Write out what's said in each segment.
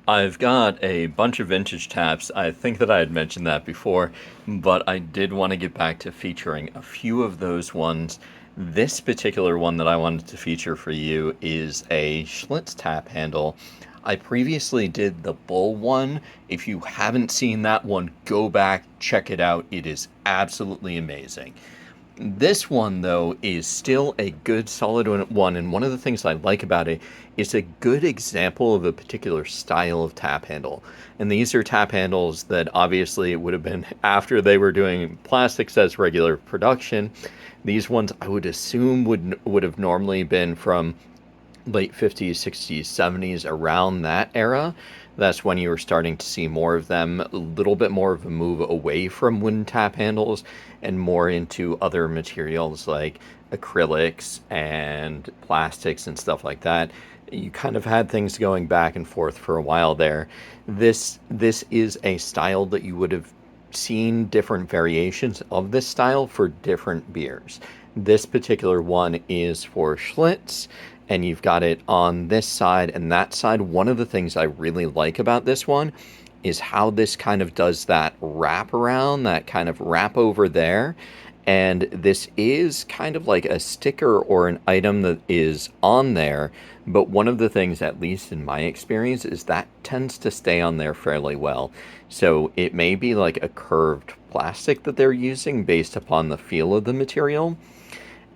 I've got a bunch of vintage taps. I think that I had mentioned that before, but I did want to get back to featuring a few of those ones. This particular one that I wanted to feature for you is a Schlitz tap handle. I previously did the Bull one. If you haven't seen that one, go back, check it out. It is absolutely amazing. This one, though, is still a good solid one, and one of the things I like about it is a good example of a particular style of tap handle. And these are tap handles that obviously it would have been after they were doing plastics as regular production. These ones I would assume would have normally been from late 50s, 60s, 70s, around that era. That's when you were starting to see more of them, a little bit more of a move away from wooden tap handles and more into other materials like acrylics and plastics and stuff like that. You kind of had things going back and forth for a while there. This is a style that you would have seen different variations of this style for different beers. This particular one is for Schlitz, and you've got it on this side and that side. One of the things I really like about this one is how this kind of does that wrap around, that kind of wrap over there. And this is kind of like a sticker or an item that is on there. But one of the things, at least in my experience, is that tends to stay on there fairly well. So it may be like a curved plastic that they're using based upon the feel of the material.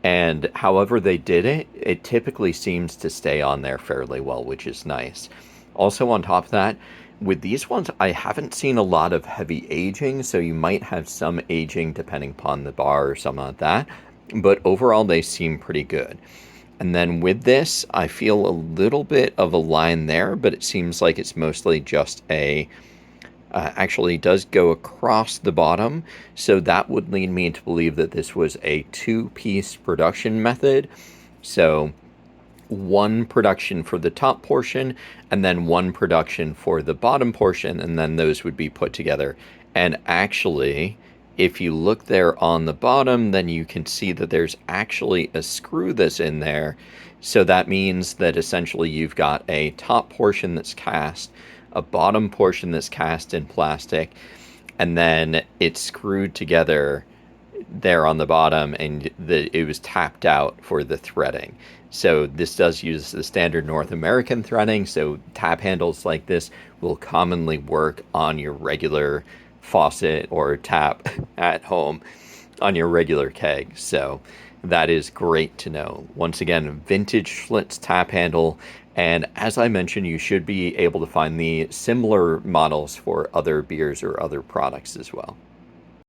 And however they did it, it typically seems to stay on there fairly well, which is nice. Also, on top of that, with these ones, I haven't seen a lot of heavy aging, so you might have some aging depending upon the bar or something like that. But overall, they seem pretty good. And then with this, I feel a little bit of a line there, but it seems like it's mostly just a actually does go across the bottom, so that would lead me to believe that this was a two-piece production method. So one production for the top portion and then one production for the bottom portion, and then those would be put together. And actually, if you look there on the bottom, then you can see that there's actually a screw that's in there. So that means that essentially you've got a top portion that's cast, a bottom portion that's cast in plastic, and then it's screwed together there on the bottom, and it was tapped out for the threading. So this does use the standard North American threading, so tap handles like this will commonly work on your regular faucet or tap at home on your regular keg. So that is great to know. Once again, vintage Schlitz tap handle. And as I mentioned, you should be able to find the similar models for other beers or other products as well.